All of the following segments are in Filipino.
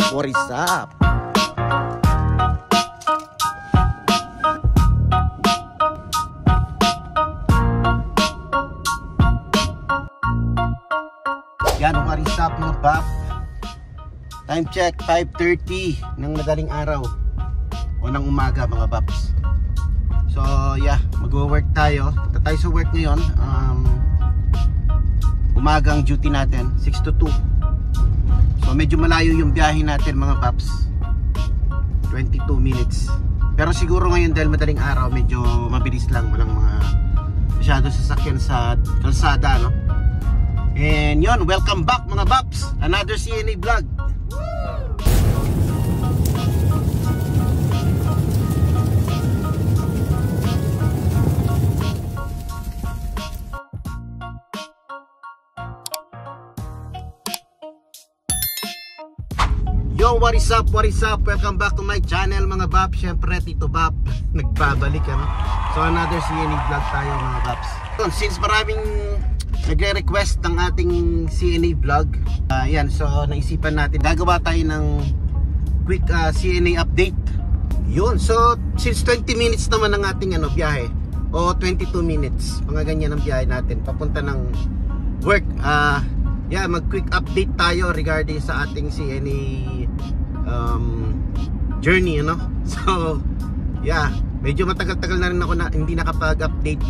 What is up? Yan, what is up mga bap? Time check, 5:30 ng madaling araw o ng umaga mga baps. So yeah, mag-work tayo. Punta tayo sa work ngayon. Umagang duty natin, 6 to 2. So medyo malayo yung biyahe natin mga paps, 22 minutes. Pero siguro ngayon dahil madaling araw, medyo mabilis lang, walang mga masyado sasakyan sa kalsada, no? And yun, welcome back mga paps, another CNA vlog. Yo, what is up, welcome back to my channel mga bap. Syempre Tito Bap nagbabalik, ano? So another CNA vlog tayo mga baps. Since maraming nagre-request ng ating CNA vlog, yan, so naisipan natin gagawa tayo ng quick CNA update. Yun, so since 20 minutes naman ang ating biyahe, o 22 minutes, mga ganyan ang biyahe natin papunta ng work. Yeah, mag-quick update tayo regarding sa ating CNA journey, ano? So, yeah, medyo matagal-tagal na rin ako na hindi nakapag-update,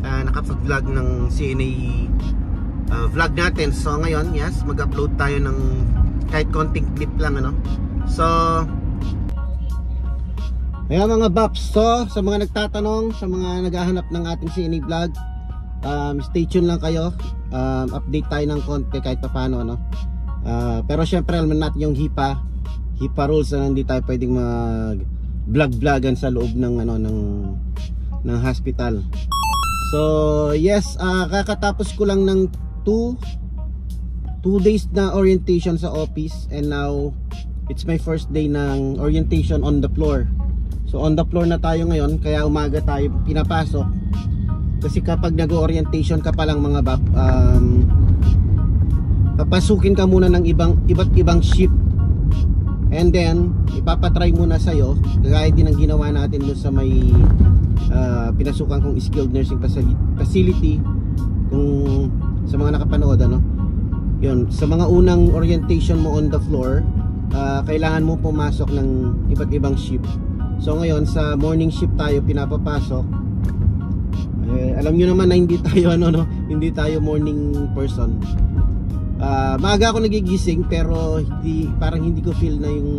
nakapag-vlog ng CNA vlog natin. So, ngayon, yes, mag-upload tayo ng kahit konting clip lang, ano? So, ayan mga baps. So, sa mga nagtatanong, sa mga naghahanap ng ating CNA vlog, stay tuned lang kayo. Update tayo ng konti kahit pa paano, ano? Pero syempre alam natin yung HIPAA rules na hindi tayo pwedeng mag vlog-vlogan sa loob ng ng hospital. So yes, kakatapos ko lang ng 2 days na orientation sa office, and now it's my first day ng orientation on the floor. So on the floor na tayo ngayon, kaya umaga tayo pinapasok. Kasi kapag nag-orientation ka pa lang mga bap, papasukin ka muna ng iba't ibang shift, and then ipapatry muna sa'yo, gaya din ang ginawa natin doon sa may pinasukan kong skilled nursing facility. Kung sa mga nakapanood, ano, yun, sa mga unang orientation mo on the floor, kailangan mo pumasok ng iba't ibang shift. So ngayon sa morning shift tayo pinapapasok. Alam nyo naman na hindi tayo hindi tayo morning person. Maaga ako nagigising, pero parang hindi ko feel na yung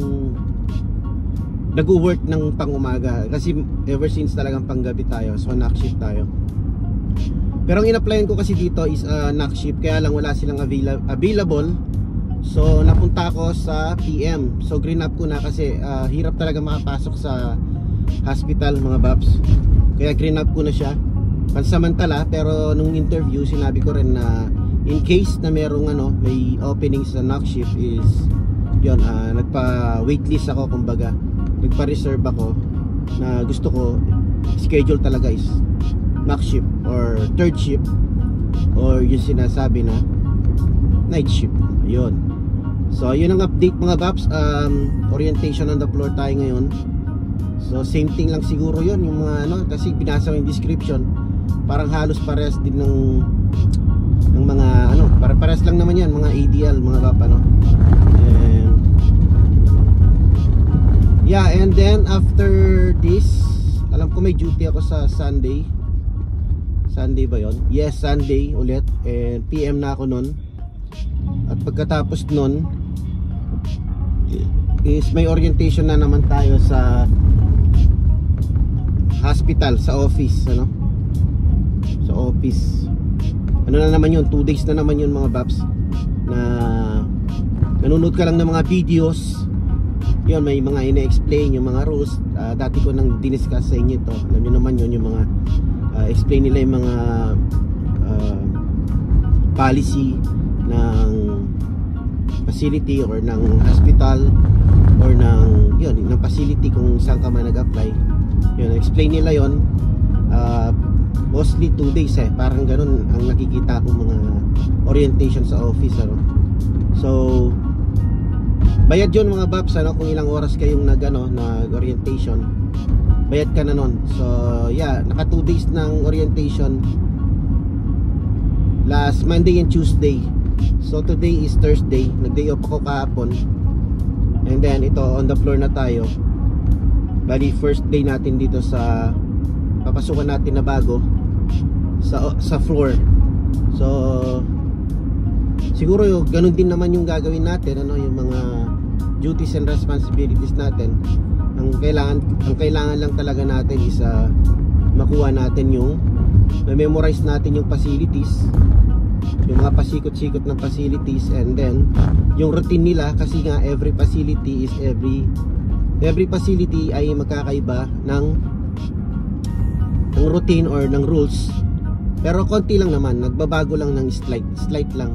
nag-work ng pang-umaga, kasi ever since talagang panggabi tayo, so night shift tayo. Pero ang in-applyan ko kasi dito is night shift, kaya lang wala silang available. So napunta ako sa PM. So green up ko na kasi hirap talaga makapasok sa hospital mga babs. Kaya green up ko na siya pansamantala. Pero nung interview sinabi ko rin na in case na merong may opening sa night shift is yun, nagpa waitlist ako, kumbaga nagpa-reserve ako na gusto ko schedule talaga is night shift or third shift, or yung sinasabi na night shift. Yun. So yun ang update mga babs. Orientation on the floor tayo ngayon. So same thing lang siguro yun, yung mga kasi binasa ko yung description, parang halos parehas din ng mga parehas lang naman yan, mga ADL mga bap, and yeah, and then after this, alam ko may duty ako sa Sunday ba yon? Yes, Sunday ulit, and PM na ako nun. At pagkatapos nun is may orientation na naman tayo sa hospital, sa office, sa office. Na naman yun, 2 days na naman yun mga babs, na nanonood ka lang ng mga videos, yun, may mga ina-explain yung mga rules. Dati ko nang diniscuss sa inyo to. Alam nyo naman yun, yung mga explain nila yung mga policy ng facility or ng hospital or ng yun, ng facility kung saan ka man nag-apply. Yun, explain nila yun. Mostly 2 days parang ganun ang nakikita kong mga orientation sa office, ano. So bayad yun mga babs, ano, kung ilang oras kayong nag-orientation, bayad ka na nun. So yeah, naka 2 days ng orientation, last Monday and Tuesday. So today is Thursday, nag-day off ako kahapon, and then ito on the floor na tayo. Bali first day natin dito sa papasukan natin na bago sa floor. So siguro yung ganun din naman yung gagawin natin, ano, yung mga duties and responsibilities natin. Ang kailangan lang talaga natin is makuha natin yung memorize natin yung facilities, yung mga pasikot-sikot ng facilities, and then yung routine nila, kasi nga every facility ay magkakaiba ng routine or ng rules. Pero konti lang naman, nagbabago lang ng slight lang.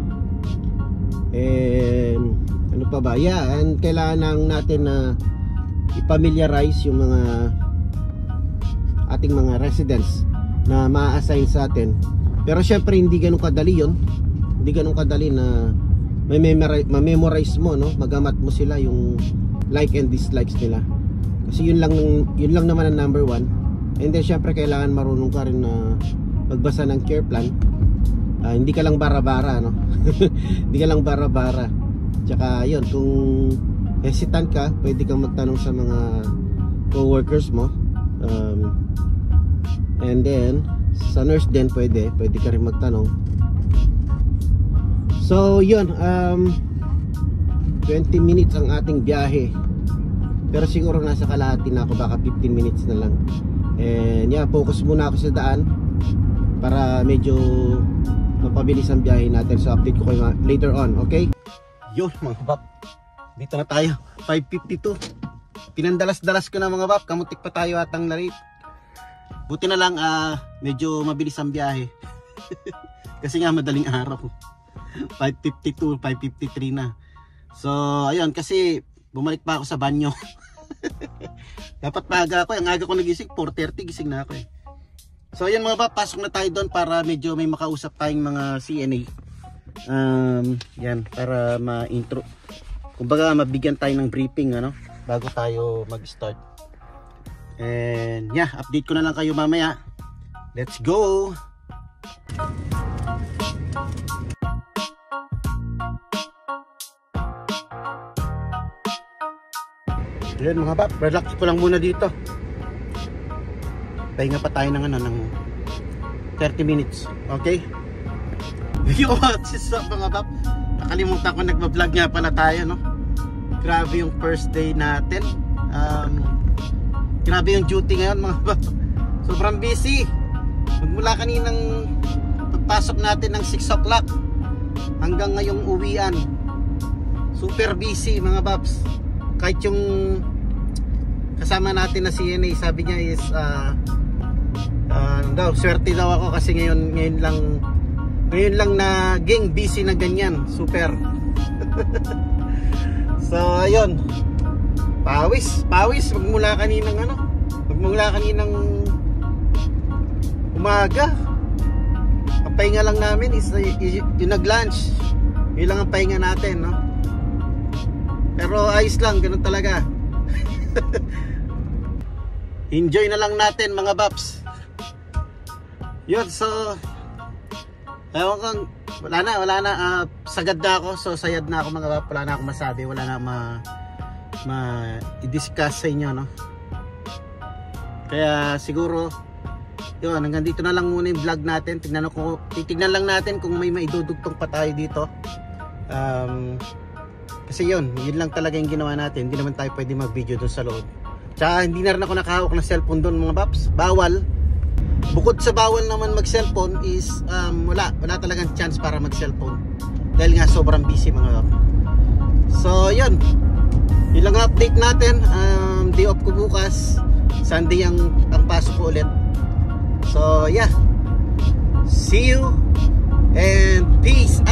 And ano pa ba? Yeah, and kailangan natin na i-familiarize yung mga ating mga residents na ma-assign sa atin. Pero syempre hindi ganun kadali yun. Hindi ganun kadali na ma-memorize mo, no? Magamat mo sila yung like and dislikes nila. Kasi yun lang naman ang number one. And then syempre kailangan marunong ka rin na magbasa ng care plan. Hindi ka lang bara-bara, no? Hindi ka lang bara-bara. Tsaka yun, kung hesitant ka, pwede kang magtanong sa mga co-workers mo. And then sa nurse din pwede ka rin magtanong. So yun, 20 minutes ang ating biyahe. Pero siguro nasa kalahati na ako, baka 15 minutes na lang. And yeah, focus muna ako sa daan para medyo mapabilis ang biyahe natin. So update ko kayo later on, okay? Yun mga bab, dito na tayo, 5:52. Pinandalas-dalas ko na mga bab, kamutik pa tayo atang na-rate. Buti na lang medyo mabilis ang biyahe. Kasi nga madaling araw. 5:52, 5:53 na. So ayun, kasi bumalik pa ako sa banyo. Dapat maaga ako, ang aga ko nagising, 4:30 gising na ako eh. So ayun mga bab, pasok na tayo doon para medyo may makausap tayong mga CNA. Yan, para ma-intro, kumbaga mabigyan tayo ng briefing, ano, bago tayo mag-start. And yeah, update ko na lang kayo mamaya. Let's go. Yan mga bab, relax ko lang muna dito. Pahinga pa tayo ng ng 30 minutes. Okay? Yo, what's up mga bab? Nakalimutan ko, nagba-vlog nga pala tayo, no? Grabe yung first day natin. Grabe yung duty ngayon mga bab. Sobrang busy. Magmula kaninang pagpasok natin ng 6 o'clock hanggang ngayong uwian. Super busy mga babs. Kahit yung kasama natin na CNA, sabi niya is swerte daw ako kasi ngayon lang naging busy na ganyan. Super. So ayun, pawis magmula kaninang umaga. Ang pahinga lang namin is yung nag-lunch. Yun lang ang pahinga natin, no? Pero ayos lang, ganun talaga. Enjoy na lang natin mga babs. Yun, so ewan ko, wala na, sagad na ako. So sayad na ako mga bab, wala na akong masabi, wala na i-discuss sa inyo, no? Kaya siguro yun, hanggang dito na lang muna yung vlog natin. Titignan lang natin kung may maidudugtong pa tayo dito. Kasi yun lang talaga yung ginawa natin. Hindi naman tayo pwede mag-video doon sa loob. Tsaka hindi na rin ako nakahawak ng cellphone doon mga babs. Bawal. Bukod sa bawal naman mag-cellphone is wala talagang chance para mag-cellphone. Dahil nga sobrang busy mga babs. So yun lang update natin. Day off ko bukas, Sunday ang pasok ko ulit. So yeah, see you and peace